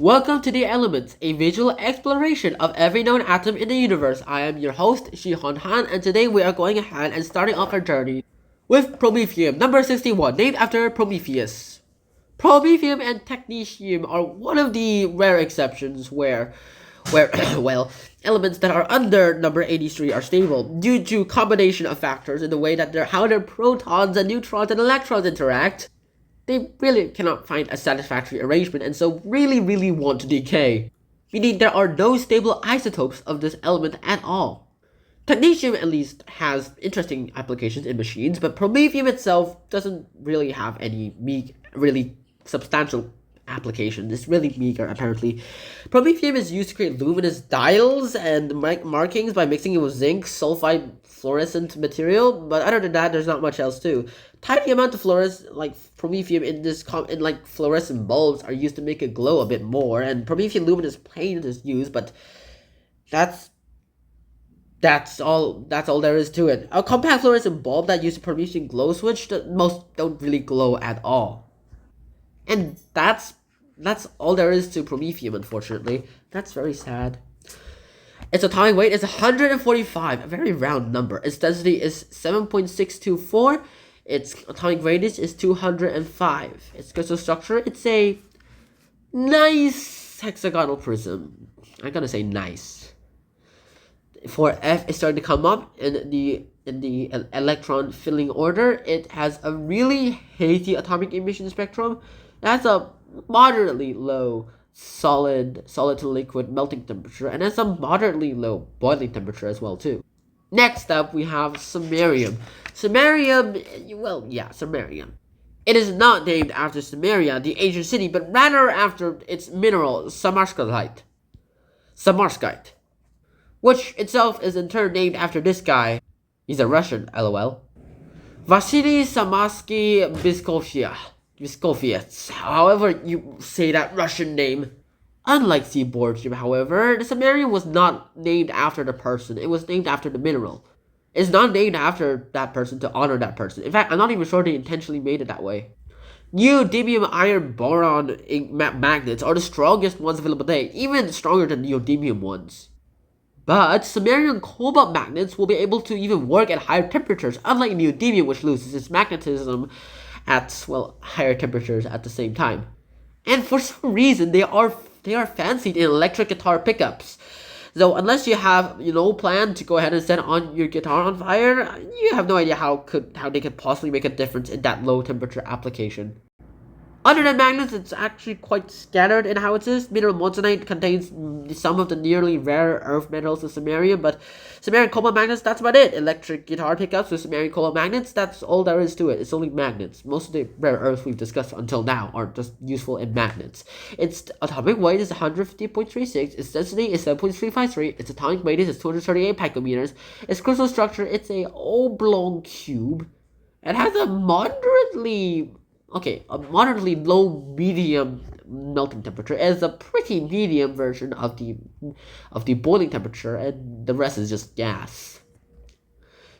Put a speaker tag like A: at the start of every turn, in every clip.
A: Welcome to The Elements, a visual exploration of every known atom in the universe. I am your host, Shihon Han, and today we are going ahead and starting off our journey with PROMETHIUM, number 61, named after Prometheus. PROMETHIUM and technetium are one of the rare exceptions where well, elements that are under number 83 are stable due to combination of factors in the way that how their protons and neutrons and electrons interact. They really cannot find a satisfactory arrangement and so really want to decay, meaning there are no stable isotopes of this element at all. Technetium at least has interesting applications in machines, but PROMETHIUM itself doesn't really have any really substantial applications. It's really meager, apparently. PROMETHIUM is used to create luminous dials and markings by mixing it with zinc, sulfide, fluorescent material, but other than that, there's not much else too. Tiny amount of PROMETHIUM in fluorescent bulbs are used to make it glow a bit more, and PROMETHIUM luminous paint is used, but that's all there is to it. A compact fluorescent bulb that uses PROMETHIUM glow switch, most don't really glow at all. And that's all there is to PROMETHIUM, unfortunately. That's very sad. Its atomic weight is 145, a very round number. Its density is 7.624. Its atomic radius is 205. Its crystal structure, it's a nice hexagonal prism. I'm gonna say nice. For F is starting to come up in the electron filling order. It has a really hazy atomic emission spectrum. That's a moderately low solid to liquid melting temperature, and has a moderately low boiling temperature as well too. Next up, we have samarium. Samarium. It is not named after Samaria, the ancient city, but rather after its mineral, samarskite, which itself is in turn named after this guy. He's a Russian, lol. Vasily Samarsky Viskovets, however you say that Russian name. Unlike seabornium, however, the samarium was not named after the person, it was named after the mineral. It's not named after that person to honor that person. In fact, I'm not even sure they intentionally made it that way. Neodymium iron boron magnets are the strongest ones available today, even stronger than neodymium ones. But samarium cobalt magnets will be able to even work at higher temperatures, unlike neodymium, which loses its magnetism at, higher temperatures at the same time. And for some reason, they are fancied in electric guitar pickups. So unless you have, plan to go ahead and set on your guitar on fire, you have no idea how they could possibly make a difference in that low temperature application. Other than magnets, it's actually quite scattered in how it is. Mineral monzonite contains some of the nearly rare earth metals of samarium, but samarium cobalt magnets, that's about it. Electric guitar pickups with samarium cobalt magnets, that's all there is to it. It's only magnets. Most of the rare earths we've discussed until now are just useful in magnets. Its atomic weight is 150.36, its density is 7.353, its atomic radius is 238 picometers, its crystal structure, it's a oblong cube. It has a moderately low medium melting temperature. It is a pretty medium version of the boiling temperature, and the rest is just gas.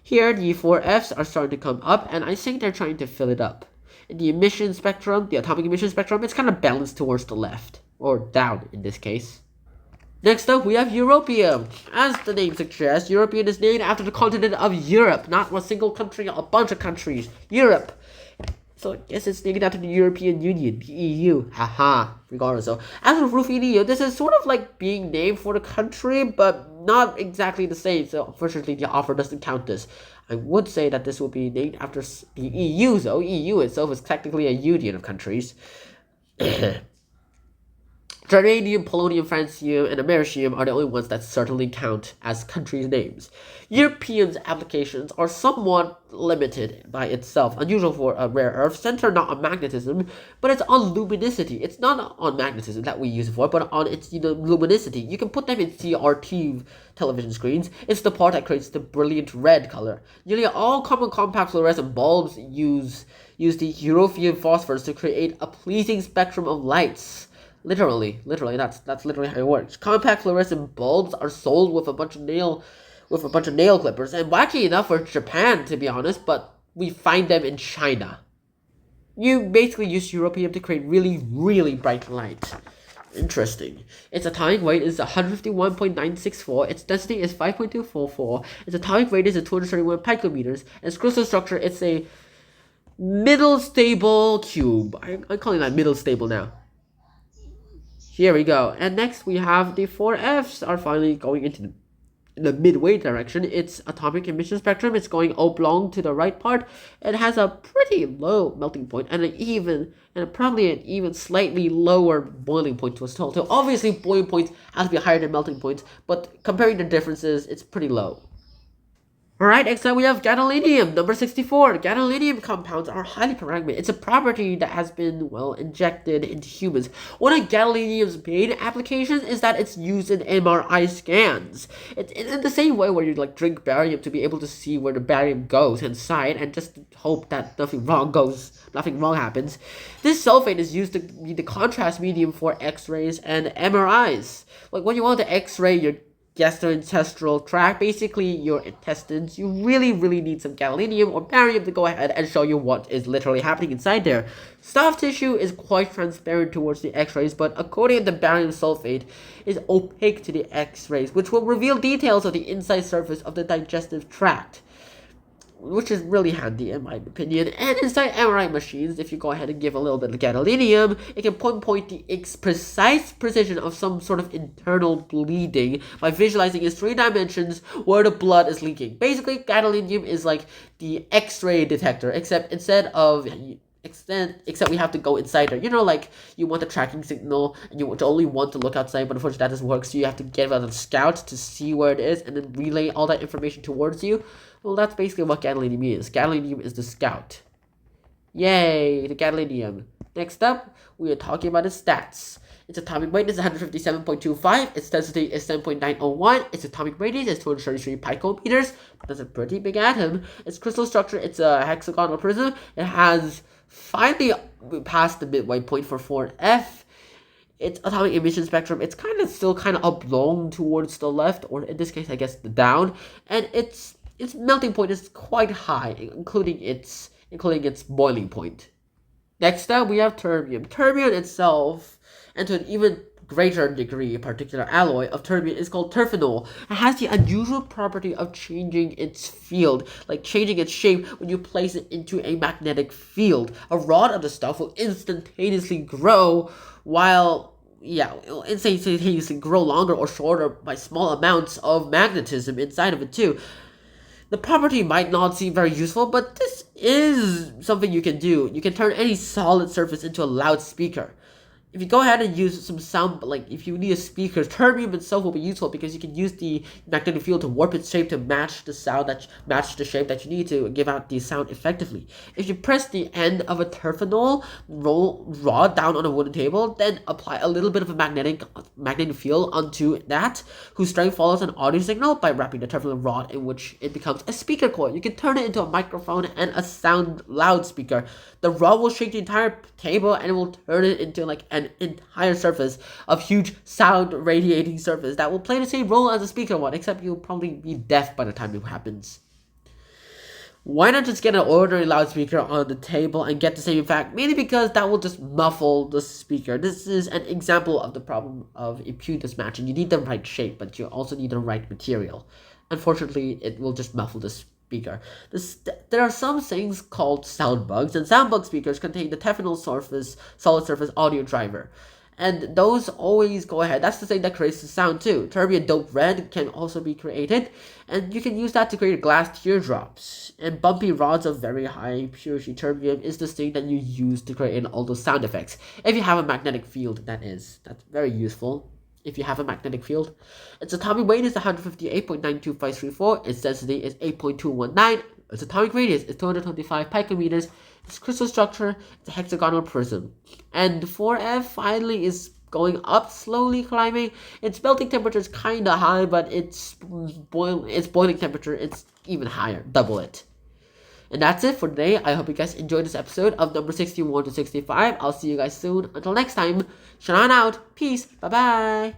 A: Here, the 4Fs are starting to come up, and I think they're trying to fill it up. In the emission spectrum, the atomic emission spectrum, it's kind of balanced towards the left, or down in this case. Next up, we have europium. As the name suggests, europium is named after the continent of Europe, not one single country, a bunch of countries. Europe. So I guess it's named after the European Union, the EU. Haha. Regardless, so as for ruthenium, this is sort of like being named for the country, but not exactly the same. So unfortunately, the offer doesn't count this. I would say that this will be named after the EU, though. EU itself is technically a union of countries. Germanium, polonium, francium, and americium are the only ones that certainly count as countries' names. European's applications are somewhat limited by itself, unusual for a rare earth, centered not on magnetism, but it's on luminosity. It's not on magnetism that we use it for, but on its luminosity. You can put them in CRT television screens. It's the part that creates the brilliant red color. Nearly all common compact fluorescent bulbs use the europium phosphors to create a pleasing spectrum of lights. Literally, that's literally how it works. Compact fluorescent bulbs are sold with a bunch of nail clippers, and wacky enough for Japan, to be honest, but we find them in China. You basically use europium to create really, really bright light. Interesting. Its atomic weight is 151.964. Its density is 5.244. Its atomic weight is 231 picometers. And its crystal structure, it's a middle stable cube. I'm calling that middle stable now. Here we go. And next we have the 4Fs are finally going into the midway direction. Its atomic emission spectrum is going oblong to the right part. It has a pretty low melting point and probably an even slightly lower boiling point to its total. So obviously boiling points have to be higher than melting points, but comparing the differences, it's pretty low. Alright, next up we have gadolinium, number 64. Gadolinium compounds are highly pragmatic. It's a property that has been, well, injected into humans. One of gadolinium's main applications is that it's used in MRI scans. It's in the same way where you like drink barium to be able to see where the barium goes inside and just hope that nothing wrong happens. This sulfate is used to be the contrast medium for X-rays and MRIs. Like when you want to X-ray your gastrointestinal tract, basically your intestines, you really need some gadolinium or barium to go ahead and show you what is literally happening inside there. Soft tissue is quite transparent towards the X-rays, but according to the barium sulfate is opaque to the X-rays, which will reveal details of the inside surface of the digestive tract, which is really handy in my opinion. And inside MRI machines, if you go ahead and give a little bit of gadolinium, it can pinpoint the precise precision of some sort of internal bleeding by visualizing in 3 dimensions where the blood is leaking. Basically, gadolinium is like the X-ray detector, except we have to go inside there. You know, like you want a tracking signal and you only want to look outside, but unfortunately that doesn't work, so you have to get out a scout to see where it is and then relay all that information towards you. Well, that's basically what gadolinium is. Gadolinium is the scout. Yay, the gadolinium. Next up, we are talking about its stats. Its atomic weight is 157.25. Its density is 7.901. Its atomic radius is 233 picometers. That's a pretty big atom. Its crystal structure, it's a hexagonal prism. It has finally passed the midway point for 4F. Its atomic emission spectrum, it's still oblong towards the left, or in this case, I guess, the down. And its melting point is quite high, including its boiling point. Next up, we have terbium. Terbium itself, and to an even greater degree, a particular alloy of terbium is called terphenol. It has the unusual property of changing its field, like changing its shape when you place it into a magnetic field. A rod of the stuff will instantaneously grow it'll instantaneously grow longer or shorter by small amounts of magnetism inside of it too. The property might not seem very useful, but this is something you can do. You can turn any solid surface into a loudspeaker. If you go ahead and use some sound, like if you need a speaker, terbium itself will be useful because you can use the magnetic field to warp its shape to match the shape that you need to give out the sound effectively. If you press the end of a terphenol rod down on a wooden table, then apply a little bit of a magnetic field onto that, whose strength follows an audio signal by wrapping the terphenol rod, in which it becomes a speaker coil. You can turn it into a microphone and a sound loudspeaker. The rod will shake the entire table and it will turn it into like an entire surface of huge sound radiating surface that will play the same role as a speaker one, except you'll probably be deaf by the time it happens. Why not just get an ordinary loudspeaker on the table and get the same effect? Mainly because that will just muffle the speaker. This is an example of the problem of impedance matching. You need the right shape, but you also need the right material. Unfortunately, it will just muffle the speaker. There are some things called sound bugs, and sound bug speakers contain the terphenol solid surface audio driver. And those always go ahead. That's the thing that creates the sound too. Terbium doped red can also be created, and you can use that to create glass teardrops. And bumpy rods of very high purity terbium is the thing that you use to create all those sound effects. If you have a magnetic field, that's very useful. If you have a magnetic field. Its atomic weight is 158.92534. Its density is 8.219. Its atomic radius is 225 picometers. Its crystal structure is a hexagonal prism. And 4F finally is going up, slowly climbing. Its melting temperature is kinda high, but its boiling temperature is even higher, double it. And that's it for today. I hope you guys enjoyed this episode of number 61 to 65. I'll see you guys soon. Until next time, Shannon out. Peace. Bye-bye.